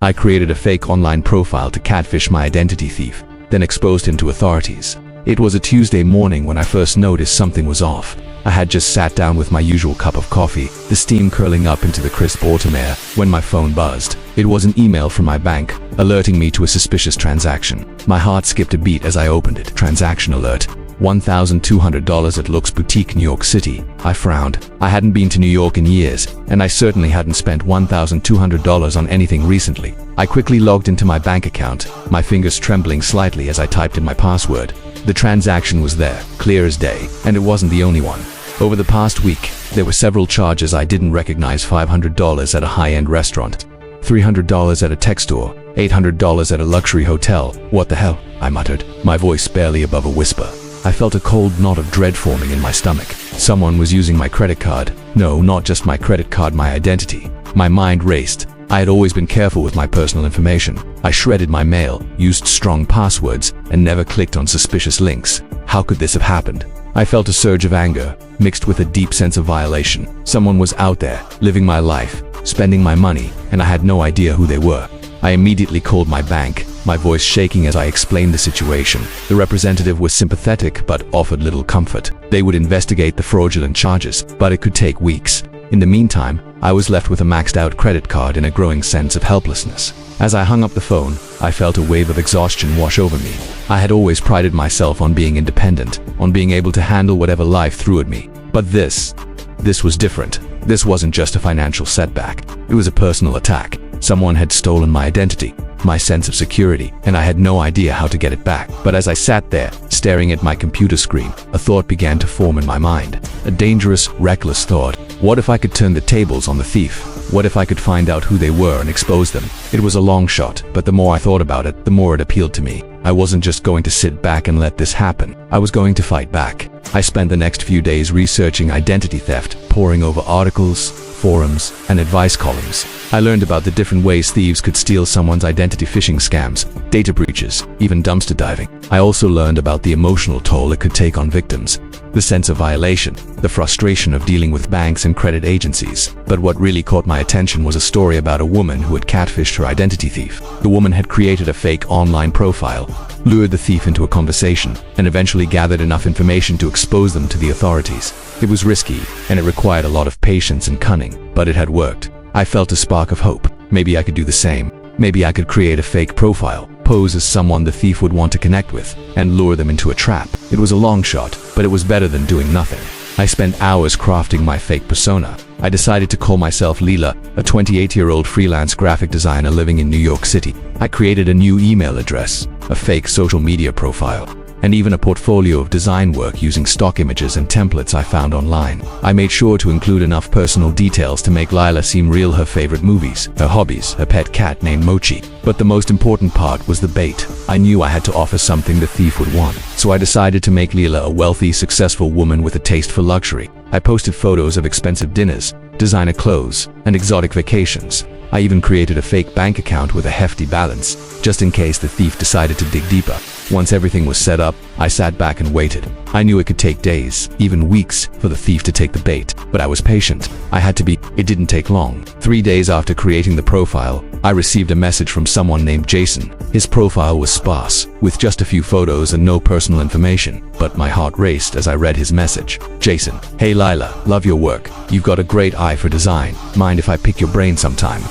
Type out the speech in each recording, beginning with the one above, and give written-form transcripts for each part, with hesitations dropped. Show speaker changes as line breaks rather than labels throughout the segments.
I created a fake online profile to catfish my identity thief, then exposed him to authorities. It was a Tuesday morning when I first noticed something was off. I had just sat down with my usual cup of coffee, the steam curling up into the crisp autumn air, when my phone buzzed. It was an email from my bank, alerting me to a suspicious transaction. My heart skipped a beat as I opened it. Transaction alert. $1,200 at Lux Boutique, New York City. I frowned. I hadn't been to New York in years, and I certainly hadn't spent $1,200 on anything recently. I quickly logged into my bank account, my fingers trembling slightly as I typed in my password. The transaction was there, clear as day, and it wasn't the only one. Over the past week, there were several charges I didn't recognize. $500 at a high-end restaurant, $300 at a tech store, $800 at a luxury hotel. What the hell? I muttered, my voice barely above a whisper. I felt a cold knot of dread forming in my stomach. Someone was using my credit card. No, not just my credit card, my identity. My mind raced. I had always been careful with my personal information. I shredded my mail, used strong passwords, and never clicked on suspicious links. How could this have happened? I felt a surge of anger, mixed with a deep sense of violation. Someone was out there, living my life, spending my money, and I had no idea who they were. I immediately called my bank, my voice shaking as I explained the situation. The representative was sympathetic but offered little comfort. They would investigate the fraudulent charges, but it could take weeks. In the meantime, I was left with a maxed-out credit card and a growing sense of helplessness. As I hung up the phone, I felt a wave of exhaustion wash over me. I had always prided myself on being independent, on being able to handle whatever life threw at me. But this was different. This wasn't just a financial setback. It was a personal attack. Someone had stolen my identity, my sense of security, and I had no idea how to get it back. But as I sat there, staring at my computer screen, a thought began to form in my mind. A dangerous, reckless thought. What if I could turn the tables on the thief? What if I could find out who they were and expose them? It was a long shot, but the more I thought about it, the more it appealed to me. I wasn't just going to sit back and let this happen. I was going to fight back. I spent the next few days researching identity theft, poring over articles, forums, and advice columns. I learned about the different ways thieves could steal someone's identity: phishing scams, data breaches, even dumpster diving. I also learned about the emotional toll it could take on victims, the sense of violation, the frustration of dealing with banks and credit agencies. But what really caught my attention was a story about a woman who had catfished her identity thief. The woman had created a fake online profile, lured the thief into a conversation, and eventually gathered enough information to expose them to the authorities. It was risky, and it required a lot of patience and cunning, but it had worked. I felt a spark of hope. Maybe I could do the same. Maybe I could create a fake profile, pose as someone the thief would want to connect with, and lure them into a trap. It was a long shot, but it was better than doing nothing. I spent hours crafting my fake persona. I decided to call myself Leela, a 28-year-old freelance graphic designer living in New York City. I created a new email address, a fake social media profile, and even a portfolio of design work using stock images and templates I found online. I made sure to include enough personal details to make Lila seem real: her favorite movies, her hobbies, her pet cat named Mochi. But the most important part was the bait. I knew I had to offer something the thief would want, so I decided to make Leela a wealthy, successful woman with a taste for luxury. I posted photos of expensive dinners, designer clothes, and exotic vacations. I even created a fake bank account with a hefty balance, just in case the thief decided to dig deeper. Once everything was set up, I sat back and waited. I knew it could take days, even weeks, for the thief to take the bait, but I was patient. I had to be. It didn't take long. 3 days after creating the profile, I received a message from someone named Jason. His profile was sparse, with just a few photos and no personal information, but my heart raced as I read his message. Jason: Hey Lila, love your work. You've got a great eye for design. Mind if I pick your brain sometime?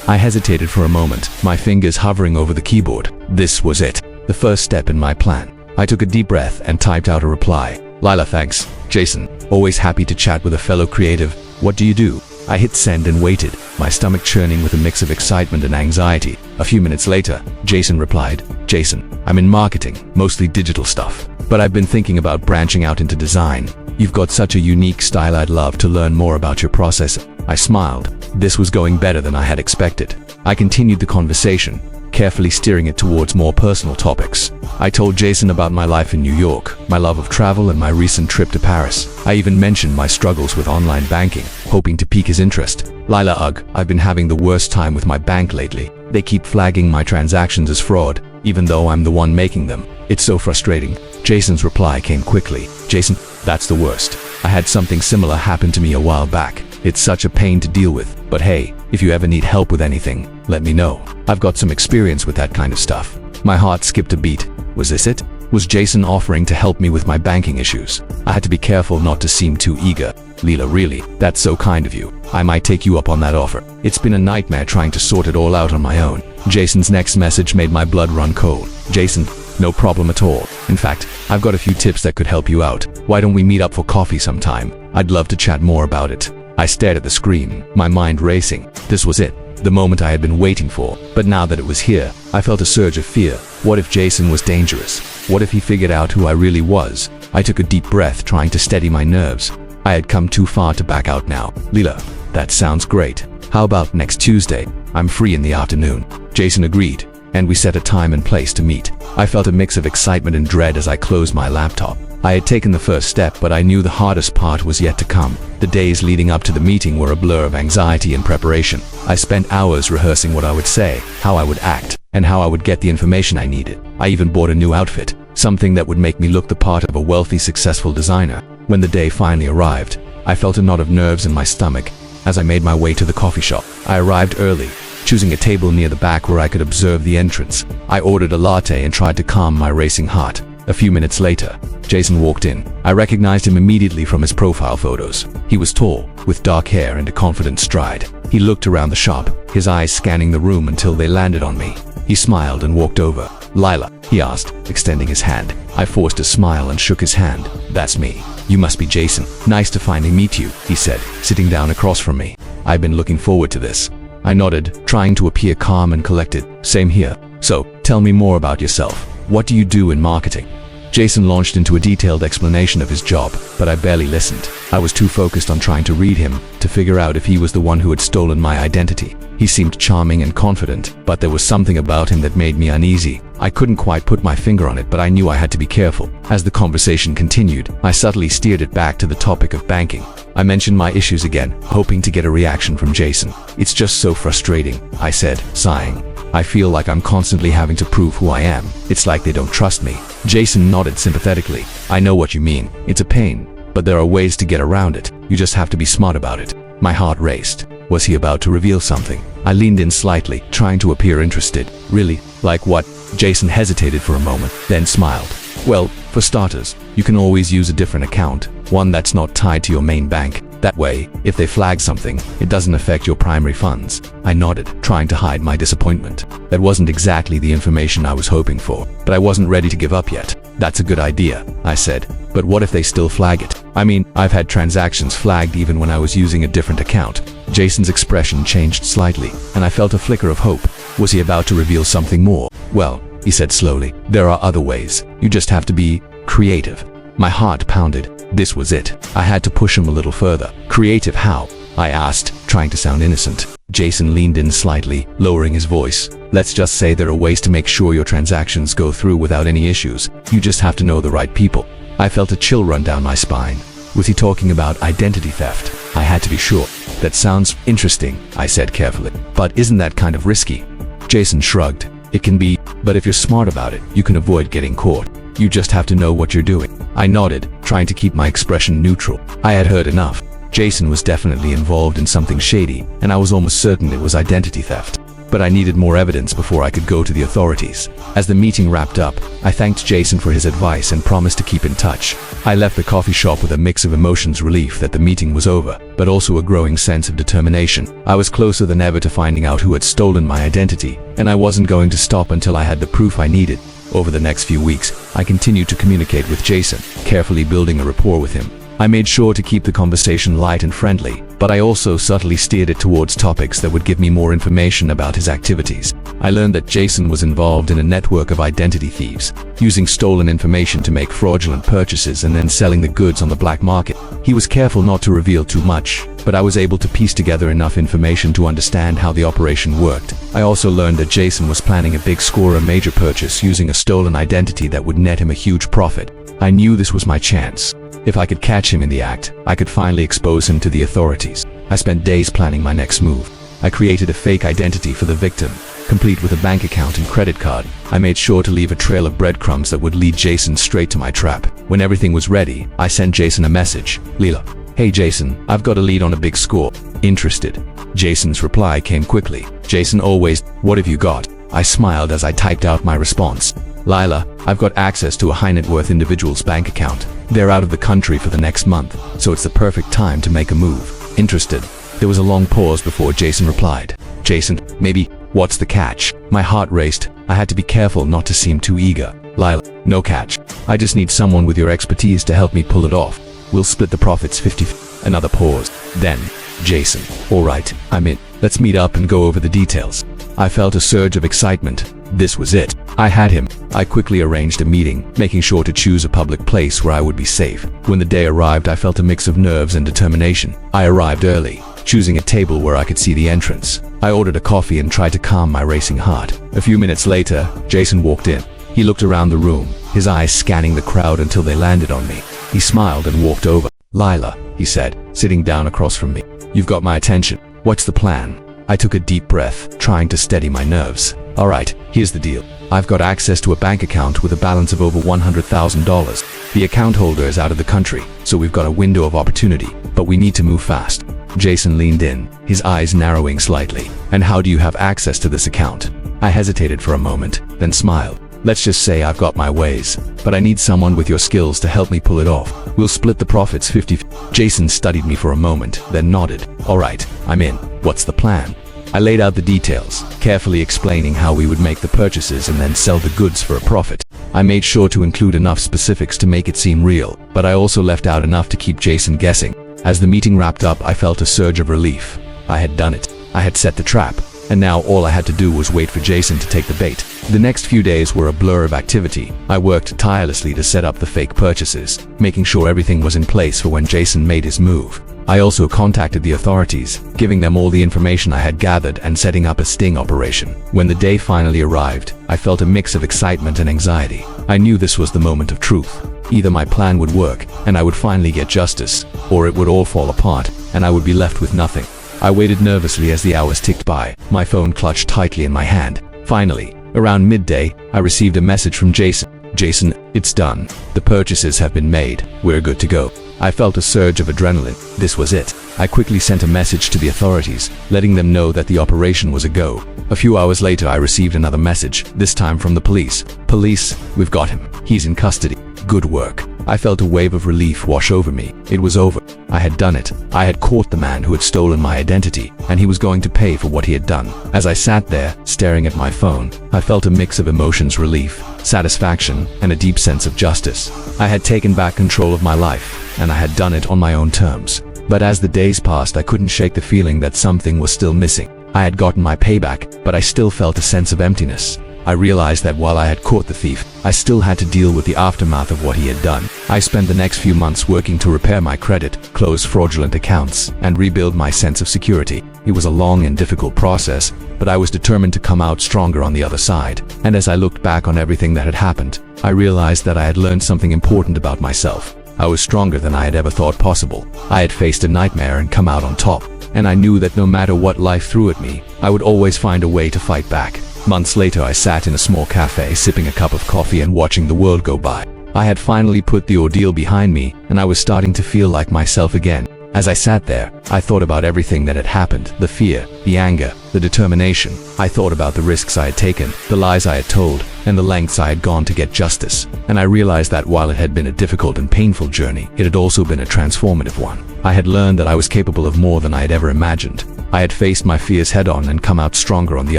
I hesitated for a moment, my fingers hovering over the keyboard. This was it, the first step in my plan. I took a deep breath and typed out a reply. Lila, thanks. Jason: Always happy to chat with a fellow creative. What do you do? I hit send and waited, my stomach churning with a mix of excitement and anxiety. A few minutes later, Jason replied. Jason: I'm in marketing, mostly digital stuff, but I've been thinking about branching out into design. You've got such a unique style, I'd love to learn more about your process. I smiled. This was going better than I had expected. I continued the conversation, carefully steering it towards more personal topics. I told Jason about my life in New York, my love of travel, and my recent trip to Paris. I even mentioned my struggles with online banking, hoping to pique his interest. Lila: Ugh, I've been having the worst time with my bank lately. They keep flagging my transactions as fraud, even though I'm the one making them. It's so frustrating. Jason's reply came quickly. Jason: That's the worst. I had something similar happen to me a while back. It's such a pain to deal with, but hey, if you ever need help with anything, let me know. I've got some experience with that kind of stuff. My heart skipped a beat. Was this it? Was Jason offering to help me with my banking issues? I had to be careful not to seem too eager. Leela, really, that's so kind of you. I might take you up on that offer. It's been a nightmare trying to sort it all out on my own. Jason's next message made my blood run cold. Jason, no problem at all. In fact, I've got a few tips that could help you out. Why don't we meet up for coffee sometime? I'd love to chat more about it. I stared at the screen, my mind racing. This was it, the moment I had been waiting for. But now that it was here, I felt a surge of fear. What if Jason was dangerous? What if he figured out who I really was? I took a deep breath, trying to steady my nerves. I had come too far to back out now. Leela, that sounds great. How about next Tuesday? I'm free in the afternoon. Jason agreed, and we set a time and place to meet. I felt a mix of excitement and dread as I closed my laptop. I had taken the first step, but I knew the hardest part was yet to come. The days leading up to the meeting were a blur of anxiety and preparation. I spent hours rehearsing what I would say, how I would act, and how I would get the information I needed. I even bought a new outfit, something that would make me look the part of a wealthy, successful designer. When the day finally arrived, I felt a knot of nerves in my stomach as I made my way to the coffee shop. I arrived early, choosing a table near the back where I could observe the entrance. I ordered a latte and tried to calm my racing heart. A few minutes later, Jason walked in. I recognized him immediately from his profile photos. He was tall, with dark hair and a confident stride. He looked around the shop, his eyes scanning the room until they landed on me. He smiled and walked over. "Lila," he asked, extending his hand. I forced a smile and shook his hand. "That's me. You must be Jason. Nice to finally meet you," he said, sitting down across from me. "I've been looking forward to this." I nodded, trying to appear calm and collected. "Same here. So, tell me more about yourself. What do you do in marketing?" Jason launched into a detailed explanation of his job, but I barely listened. I was too focused on trying to read him to figure out if he was the one who had stolen my identity. He seemed charming and confident, but there was something about him that made me uneasy. I couldn't quite put my finger on it, but I knew I had to be careful. As the conversation continued, I subtly steered it back to the topic of banking. I mentioned my issues again, hoping to get a reaction from Jason. "It's just so frustrating," I said, sighing. "I feel like I'm constantly having to prove who I am. It's like they don't trust me." Jason nodded sympathetically. "I know what you mean. It's a pain, but there are ways to get around it. You just have to be smart about it." My heart raced. Was he about to reveal something? I leaned in slightly, trying to appear interested. "Really? Like what?" Jason hesitated for a moment, then smiled. "Well, for starters, you can always use a different account, one that's not tied to your main bank. That way, if they flag something, it doesn't affect your primary funds." I nodded, trying to hide my disappointment. That wasn't exactly the information I was hoping for, but I wasn't ready to give up yet. "That's a good idea," I said. "But what if they still flag it? I mean, I've had transactions flagged even when I was using a different account." Jason's expression changed slightly, and I felt a flicker of hope. Was he about to reveal something more? "Well," he said slowly, "there are other ways. You just have to be creative." My heart pounded. This was it. I had to push him a little further. "Creative how?" I asked, trying to sound innocent. Jason leaned in slightly, lowering his voice. "Let's just say there are ways to make sure your transactions go through without any issues. You just have to know the right people." I felt a chill run down my spine. Was he talking about identity theft? I had to be sure. "That sounds interesting," I said carefully. "But isn't that kind of risky?" Jason shrugged. "It can be, but if you're smart about it, you can avoid getting caught. You just have to know what you're doing." I nodded, trying to keep my expression neutral. I had heard enough. Jason was definitely involved in something shady, and I was almost certain it was identity theft. But I needed more evidence before I could go to the authorities. As the meeting wrapped up, I thanked Jason for his advice and promised to keep in touch. I left the coffee shop with a mix of emotions, relief that the meeting was over, but also a growing sense of determination. I was closer than ever to finding out who had stolen my identity, and I wasn't going to stop until I had the proof I needed. Over the next few weeks, I continued to communicate with Jason, carefully building a rapport with him. I made sure to keep the conversation light and friendly, but I also subtly steered it towards topics that would give me more information about his activities. I learned that Jason was involved in a network of identity thieves, using stolen information to make fraudulent purchases and then selling the goods on the black market. He was careful not to reveal too much, but I was able to piece together enough information to understand how the operation worked. I also learned that Jason was planning a big score, a major purchase using a stolen identity that would net him a huge profit. I knew this was my chance. If I could catch him in the act, I could finally expose him to the authorities. I spent days planning my next move. I created a fake identity for the victim, complete with a bank account and credit card. I made sure to leave a trail of breadcrumbs that would lead Jason straight to my trap. When everything was ready, I sent Jason a message. "Leela, "Hey Jason, I've got a lead on a big score. Interested?" Jason's reply came quickly. Jason always, "What have you got?" I smiled as I typed out my response. "Lila, I've got access to a high net worth individual's bank account. They're out of the country for the next month, so it's the perfect time to make a move. Interested?" There was a long pause before Jason replied. "Jason, maybe, what's the catch?" My heart raced. I had to be careful not to seem too eager. "Lila, no catch. I just need someone with your expertise to help me pull it off. We'll split the profits 50. Another pause. Then, Jason, "All right, I'm in. Let's meet up and go over the details." I felt a surge of excitement. This was it. I had him. I quickly arranged a meeting, making sure to choose a public place where I would be safe. When the day arrived, I felt a mix of nerves and determination. I arrived early, choosing a table where I could see the entrance. I ordered a coffee and tried to calm my racing heart. A few minutes later, Jason walked in. He looked around the room, his eyes scanning the crowd until they landed on me. He smiled and walked over. "Lila," he said, sitting down across from me. "You've got my attention. What's the plan?" I took a deep breath, trying to steady my nerves. "All right, here's the deal. I've got access to a bank account with a balance of over $100,000. The account holder is out of the country, so we've got a window of opportunity, but we need to move fast." Jason leaned in, his eyes narrowing slightly. "And how do you have access to this account?" I hesitated for a moment, then smiled. "Let's just say I've got my ways, but I need someone with your skills to help me pull it off. We'll split the profits 50. Jason studied me for a moment, then nodded. "All right, I'm in. What's the plan?" I laid out the details, carefully explaining how we would make the purchases and then sell the goods for a profit. I made sure to include enough specifics to make it seem real, but I also left out enough to keep Jason guessing. As the meeting wrapped up, I felt a surge of relief. I had done it. I had set the trap, and now all I had to do was wait for Jason to take the bait. The next few days were a blur of activity. I worked tirelessly to set up the fake purchases, making sure everything was in place for when Jason made his move. I also contacted the authorities, giving them all the information I had gathered and setting up a sting operation. When the day finally arrived, I felt a mix of excitement and anxiety. I knew this was the moment of truth. Either my plan would work, and I would finally get justice, or it would all fall apart, and I would be left with nothing. I waited nervously as the hours ticked by, my phone clutched tightly in my hand. Finally, around midday, I received a message from Jason. "Jason, it's done. The purchases have been made. We're good to go." I felt a surge of adrenaline. This was it. I quickly sent a message to the authorities, letting them know that the operation was a go. A few hours later, I received another message, this time from the police. "Police, we've got him. He's in custody. Good work." I felt a wave of relief wash over me. It was over. I had done it. I had caught the man who had stolen my identity, and he was going to pay for what he had done. As I sat there, staring at my phone, I felt a mix of emotions: relief, satisfaction, and a deep sense of justice. I had taken back control of my life, and I had done it on my own terms. But as the days passed, I couldn't shake the feeling that something was still missing. I had gotten my payback, but I still felt a sense of emptiness. I realized that while I had caught the thief, I still had to deal with the aftermath of what he had done. I spent the next few months working to repair my credit, close fraudulent accounts, and rebuild my sense of security. It was a long and difficult process, but I was determined to come out stronger on the other side. And as I looked back on everything that had happened, I realized that I had learned something important about myself. I was stronger than I had ever thought possible. I had faced a nightmare and come out on top, and I knew that no matter what life threw at me, I would always find a way to fight back. Months later, I sat in a small cafe sipping a cup of coffee and watching the world go by. I had finally put the ordeal behind me, and I was starting to feel like myself again. As I sat there, I thought about everything that had happened: the fear, the anger, the determination. I thought about the risks I had taken, the lies I had told, and the lengths I had gone to get justice. And I realized that while it had been a difficult and painful journey, it had also been a transformative one. I had learned that I was capable of more than I had ever imagined. I had faced my fears head-on and come out stronger on the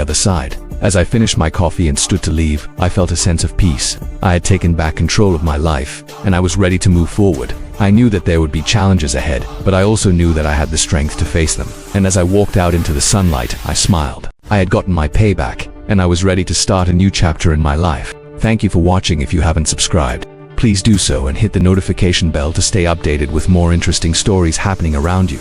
other side. As I finished my coffee and stood to leave, I felt a sense of peace. I had taken back control of my life, and I was ready to move forward. I knew that there would be challenges ahead, but I also knew that I had the strength to face them. And as I walked out into the sunlight, I smiled. I had gotten my payback, and I was ready to start a new chapter in my life. Thank you for watching. If you haven't subscribed, please do so and hit the notification bell to stay updated with more interesting stories happening around you.